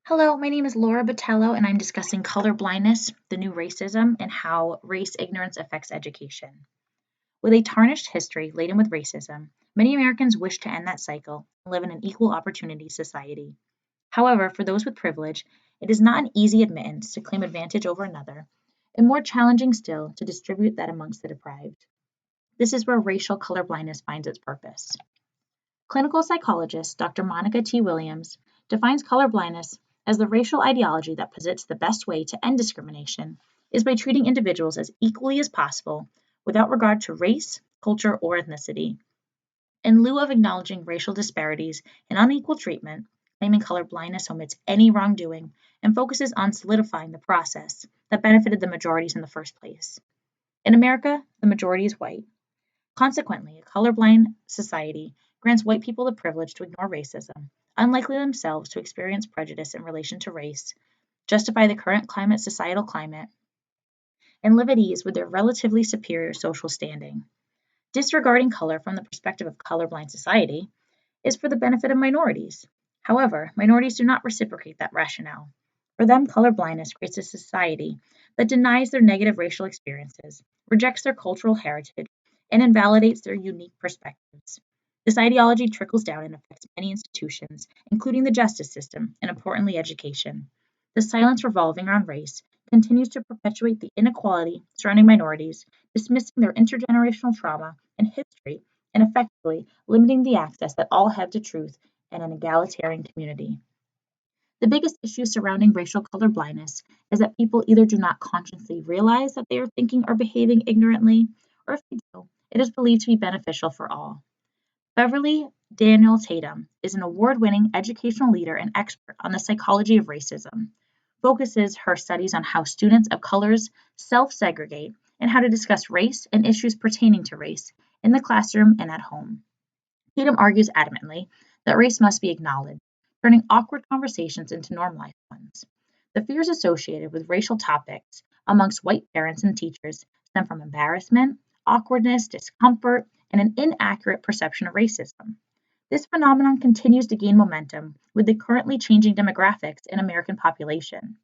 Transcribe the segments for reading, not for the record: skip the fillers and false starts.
Hello, my name is Laura Botello, and I'm discussing colorblindness, the new racism, and how race ignorance affects education. With a tarnished history laden with racism, many Americans wish to end that cycle and live in an equal opportunity society. However, for those with privilege, it is not an easy admittance to claim advantage over another, and more challenging still to distribute that amongst the deprived. This is where racial colorblindness finds its purpose. Clinical psychologist Dr. Monica T. Williams defines colorblindness as the racial ideology that posits the best way to end discrimination is by treating individuals as equally as possible without regard to race, culture, or ethnicity. In lieu of acknowledging racial disparities and unequal treatment, claiming colorblindness omits any wrongdoing and focuses on solidifying the process that benefited the majorities in the first place. In America, the majority is white. Consequently, a colorblind society grants white people the privilege to ignore racism, unlikely themselves to experience prejudice in relation to race, justify the current societal climate, and live at ease with their relatively superior social standing. Disregarding color from the perspective of colorblind society is for the benefit of minorities. However, minorities do not reciprocate that rationale. For them, colorblindness creates a society that denies their negative racial experiences, rejects their cultural heritage, and invalidates their unique perspectives. This ideology trickles down and affects many institutions, including the justice system and, importantly, education. The silence revolving around race continues to perpetuate the inequality surrounding minorities, dismissing their intergenerational trauma and history, and effectively limiting the access that all have to truth in an egalitarian community. The biggest issue surrounding racial colorblindness is that people either do not consciously realize that they are thinking or behaving ignorantly, or if they do, it is believed to be beneficial for all. Beverly Daniel Tatum is an award-winning educational leader and expert on the psychology of racism. Focuses her studies on how students of colors self-segregate and how to discuss race and issues pertaining to race in the classroom and at home. Tatum argues adamantly that race must be acknowledged, turning awkward conversations into normalized ones. The fears associated with racial topics amongst white parents and teachers stem from embarrassment, awkwardness, discomfort, and an inaccurate perception of racism. This phenomenon continues to gain momentum with the currently changing demographics in American population.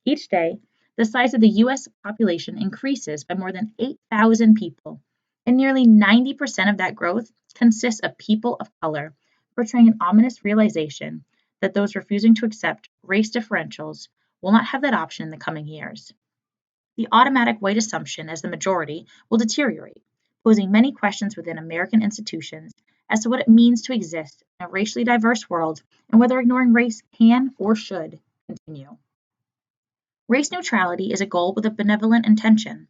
Each day, the size of the US population increases by more than 8,000 people, and nearly 90% of that growth consists of people of color, portraying an ominous realization that those refusing to accept race differentials will not have that option in the coming years. The automatic white assumption as the majority will deteriorate, posing many questions within American institutions as to what it means to exist in a racially diverse world and whether ignoring race can or should continue. Race neutrality is a goal with a benevolent intention.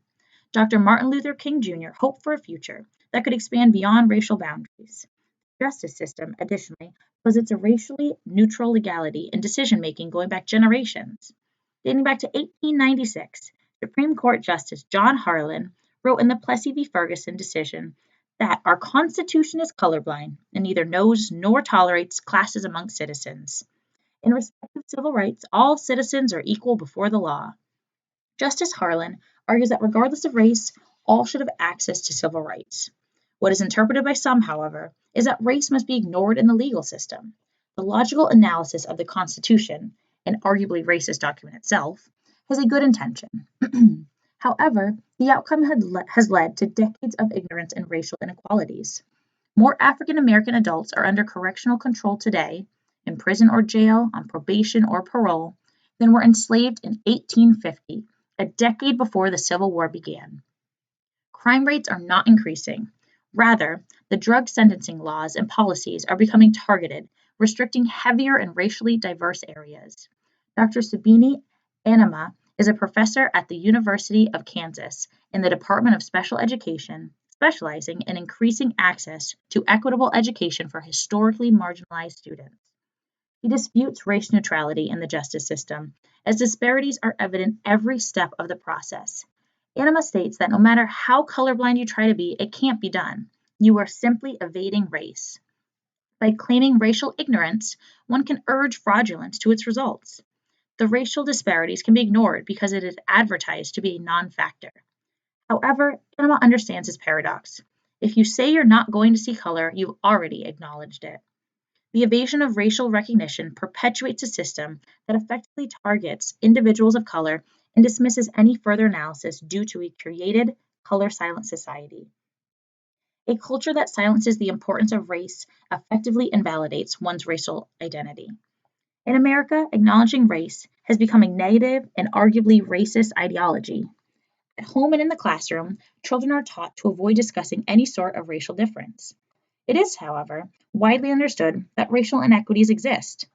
Dr. Martin Luther King Jr. hoped for a future that could expand beyond racial boundaries. The justice system, additionally, posits a racially neutral legality in decision making going back generations. Dating back to 1896, Supreme Court Justice John Harlan wrote in the Plessy v. Ferguson decision that our Constitution is colorblind and neither knows nor tolerates classes among citizens. In respect of civil rights, all citizens are equal before the law. Justice Harlan argues that regardless of race, all should have access to civil rights. What is interpreted by some, however, is that race must be ignored in the legal system. The logical analysis of the Constitution, an arguably racist document itself, has a good intention. However, the outcome has led to decades of ignorance and racial inequalities. More African American adults are under correctional control today, in prison or jail, on probation or parole, than were enslaved in 1850, a decade before the Civil War began. Crime rates are not increasing. Rather, the drug sentencing laws and policies are becoming targeted, restricting heavier and racially diverse areas. Dr. Sabini Anima is a professor at the University of Kansas in the Department of Special Education, specializing in increasing access to equitable education for historically marginalized students. He disputes race neutrality in the justice system, as disparities are evident every step of the process. Anima states that no matter how colorblind you try to be, it can't be done. You are simply evading race. By claiming racial ignorance, one can urge fraudulence to its results. The racial disparities can be ignored because it is advertised to be a non-factor. However, Anima understands his paradox. If you say you're not going to see color, you've already acknowledged it. The evasion of racial recognition perpetuates a system that effectively targets individuals of color and dismisses any further analysis due to a created, color-silent society. A culture that silences the importance of race effectively invalidates one's racial identity. In America, acknowledging race has become a negative and arguably racist ideology. At home and in the classroom, children are taught to avoid discussing any sort of racial difference. It is, however, widely understood that racial inequities exist.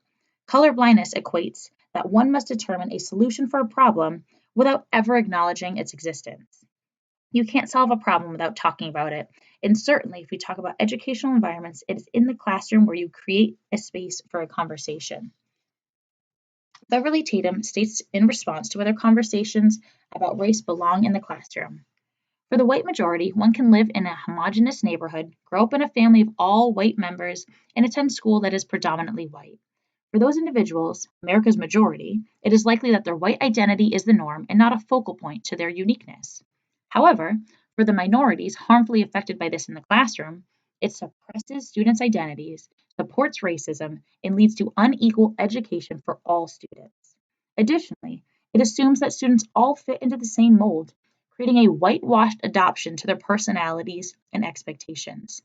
Colorblindness equates that one must determine a solution for a problem without ever acknowledging its existence. You can't solve a problem without talking about it. And certainly, if we talk about educational environments, it is in the classroom where you create a space for a conversation. Beverly Tatum states in response to whether conversations about race belong in the classroom. For the white majority, one can live in a homogeneous neighborhood, grow up in a family of all white members, and attend school that is predominantly white. For those individuals, America's majority, it is likely that their white identity is the norm and not a focal point to their uniqueness. However, for the minorities harmfully affected by this in the classroom, it suppresses students' identities, supports racism, and leads to unequal education for all students. Additionally, it assumes that students all fit into the same mold, creating a whitewashed adoption to their personalities and expectations.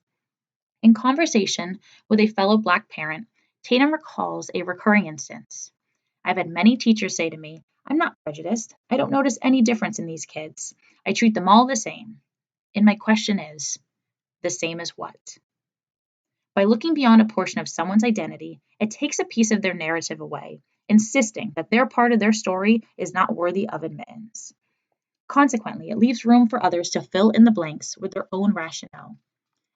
In conversation with a fellow Black parent, Tatum recalls a recurring instance. I've had many teachers say to me, I'm not prejudiced. I don't notice any difference in these kids. I treat them all the same. And my question is, the same as what? By looking beyond a portion of someone's identity, it takes a piece of their narrative away, insisting that their part of their story is not worthy of admittance. Consequently, it leaves room for others to fill in the blanks with their own rationale.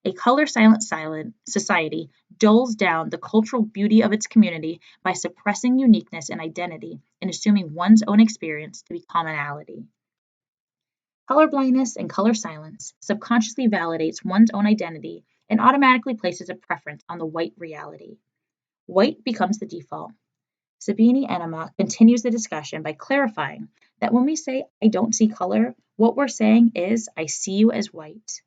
A color-silent society dulls down the cultural beauty of its community by suppressing uniqueness and identity and assuming one's own experience to be commonality. Colorblindness and color silence subconsciously validates one's own identity and automatically places a preference on the white reality. White becomes the default. Sabine Enema continues the discussion by clarifying that when we say, I don't see color, what we're saying is, I see you as white.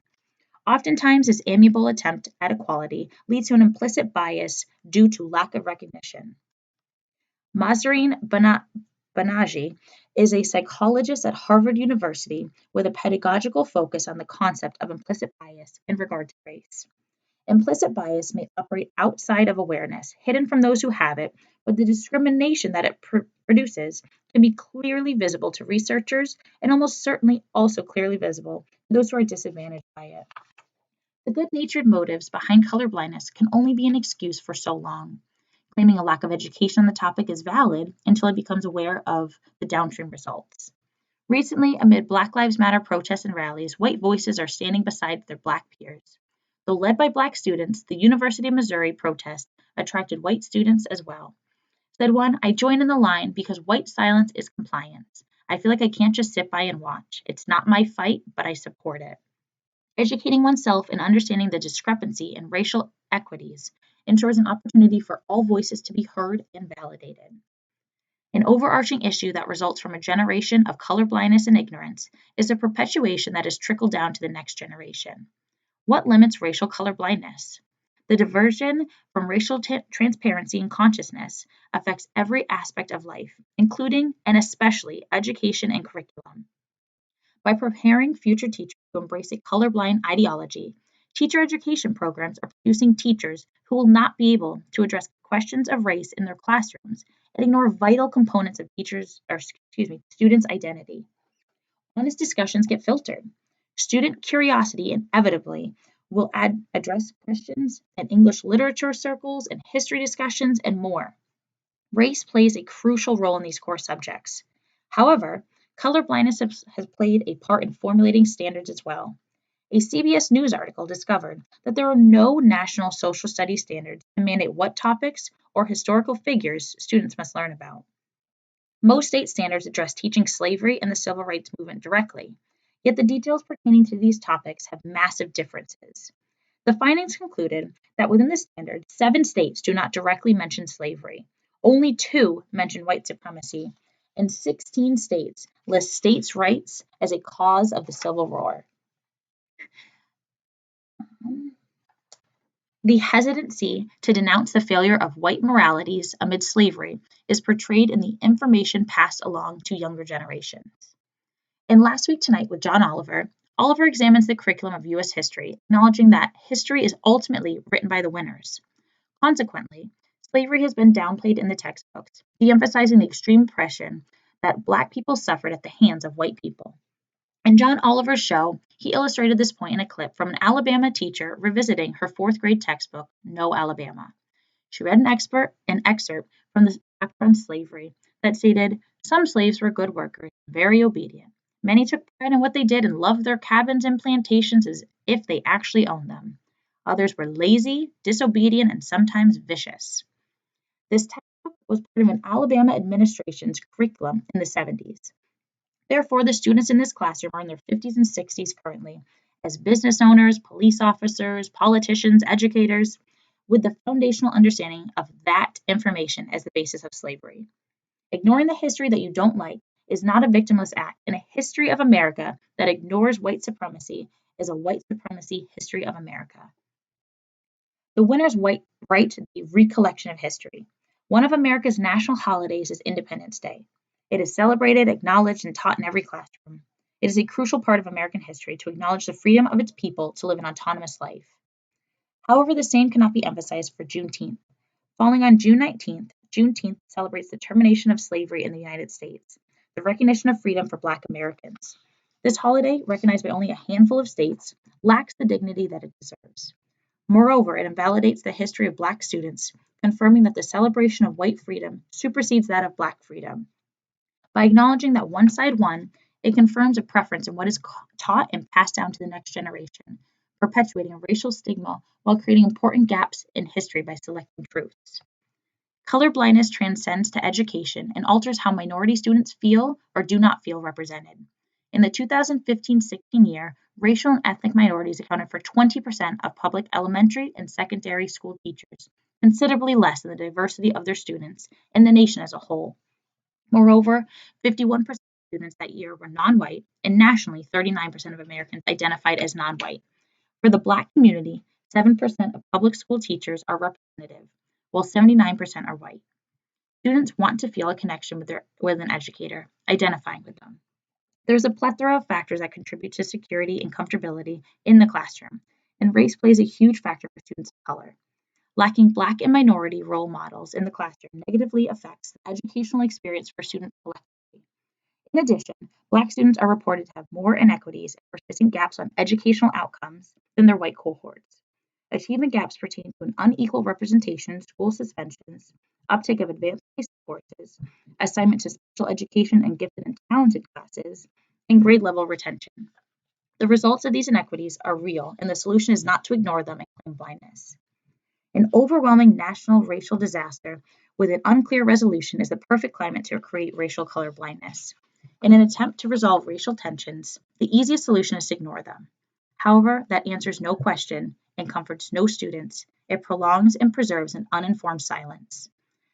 Oftentimes, this amiable attempt at equality leads to an implicit bias due to lack of recognition. Mahzarin Banaji is a psychologist at Harvard University with a pedagogical focus on the concept of implicit bias in regard to race. Implicit bias may operate outside of awareness, hidden from those who have it, but the discrimination that it produces can be clearly visible to researchers and almost certainly also clearly visible to those who are disadvantaged by it. The good-natured motives behind colorblindness can only be an excuse for so long. Claiming a lack of education on the topic is valid until it becomes aware of the downstream results. Recently, amid Black Lives Matter protests and rallies, white voices are standing beside their Black peers. Though led by Black students, the University of Missouri protest attracted white students as well. Said one, I join in the line because white silence is compliance. I feel like I can't just sit by and watch. It's not my fight, but I support it. Educating oneself and understanding the discrepancy in racial equities ensures an opportunity for all voices to be heard and validated. An overarching issue that results from a generation of colorblindness and ignorance is the perpetuation that has trickled down to the next generation. What limits racial colorblindness? The diversion from racial transparency and consciousness affects every aspect of life, including and especially education and curriculum. By preparing future teachers to embrace a colorblind ideology, teacher education programs are producing teachers who will not be able to address questions of race in their classrooms and ignore vital components of students' identity. Honest discussions get filtered. Student curiosity inevitably will address questions in English literature circles and history discussions and more. Race plays a crucial role in these core subjects. However, colorblindness has played a part in formulating standards as well. A CBS News article discovered that there are no national social studies standards to mandate what topics or historical figures students must learn about. Most state standards address teaching slavery and the civil rights movement directly, yet the details pertaining to these topics have massive differences. The findings concluded that within the standard, 7 states do not directly mention slavery, only 2 mention white supremacy, and 16 states list states' rights as a cause of the Civil War. The hesitancy to denounce the failure of white moralities amid slavery is portrayed in the information passed along to younger generations. In Last Week Tonight with John Oliver, Oliver examines the curriculum of U.S. history, acknowledging that history is ultimately written by the winners. Consequently, slavery has been downplayed in the textbooks, de-emphasizing the extreme oppression that Black people suffered at the hands of white people. In John Oliver's show, he illustrated this point in a clip from an Alabama teacher revisiting her fourth grade textbook, No Alabama. She read an excerpt from the chapter on slavery that stated, "Some slaves were good workers, very obedient. Many took pride in what they did and loved their cabins and plantations as if they actually owned them. Others were lazy, disobedient, and sometimes vicious." This textbook was part of an Alabama administration's curriculum in the 70s. Therefore, the students in this classroom are in their 50s and 60s currently, as business owners, police officers, politicians, educators, with the foundational understanding of that information as the basis of slavery. Ignoring the history that you don't like is not a victimless act, and a history of America that ignores white supremacy is a white supremacy history of America. The winner's right to the recollection of history. One of America's national holidays is Independence Day. It is celebrated, acknowledged, and taught in every classroom. It is a crucial part of American history to acknowledge the freedom of its people to live an autonomous life. However, the same cannot be emphasized for Juneteenth. Falling on June 19th, Juneteenth celebrates the termination of slavery in the United States, the recognition of freedom for Black Americans. This holiday, recognized by only a handful of states, lacks the dignity that it deserves. Moreover, it invalidates the history of Black students, confirming that the celebration of white freedom supersedes that of Black freedom. By acknowledging that one side won, it confirms a preference in what is taught and passed down to the next generation, perpetuating a racial stigma while creating important gaps in history by selecting truths. Colorblindness transcends to education and alters how minority students feel or do not feel represented. In the 2015-16 year, racial and ethnic minorities accounted for 20% of public elementary and secondary school teachers, considerably less than the diversity of their students and the nation as a whole. Moreover, 51% of students that year were non-white, and nationally, 39% of Americans identified as non-white. For the Black community, 7% of public school teachers are representative, while 79% are white. Students want to feel a connection with an educator, identifying with them. There's a plethora of factors that contribute to security and comfortability in the classroom, and race plays a huge factor for students of color. Lacking Black and minority role models in the classroom negatively affects the educational experience for students collectively. In addition, Black students are reported to have more inequities and persistent gaps on educational outcomes than their white cohorts. Achievement gaps pertain to an unequal representation, school suspensions, uptake of advanced courses, assignment to special education and gifted and talented classes, and grade level retention. The results of these inequities are real, and the solution is not to ignore them and claim blindness. An overwhelming national racial disaster with an unclear resolution is the perfect climate to create racial colorblindness. In an attempt to resolve racial tensions, the easiest solution is to ignore them. However, that answers no question and comforts no students. It prolongs and preserves an uninformed silence.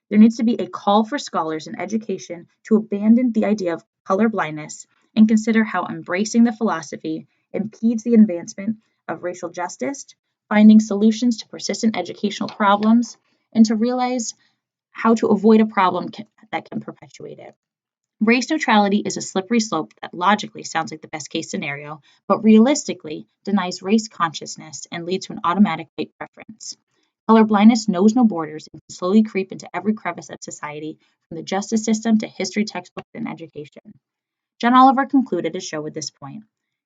There needs to be a call for scholars in education to abandon the idea of colorblindness and consider how embracing the philosophy impedes the advancement of racial justice, finding solutions to persistent educational problems, and to realize how to avoid a problem that can perpetuate it. Race neutrality is a slippery slope that logically sounds like the best case scenario, but realistically denies race consciousness and leads to an automatic white preference. Colorblindness knows no borders and can slowly creep into every crevice of society, from the justice system to history textbooks and education. John Oliver concluded his show with this point.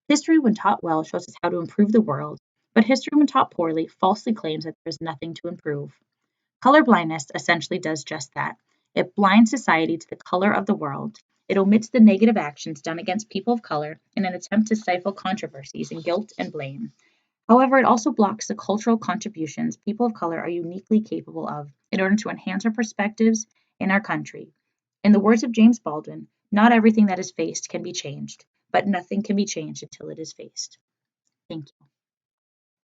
History, when taught well, shows us how to improve the world, but history, when taught poorly, falsely claims that there is nothing to improve. Colorblindness essentially does just that. It blinds society to the color of the world. It omits the negative actions done against people of color in an attempt to stifle controversies and guilt and blame. However, it also blocks the cultural contributions people of color are uniquely capable of in order to enhance our perspectives in our country. In the words of James Baldwin, not everything that is faced can be changed, but nothing can be changed until it is faced. Thank you.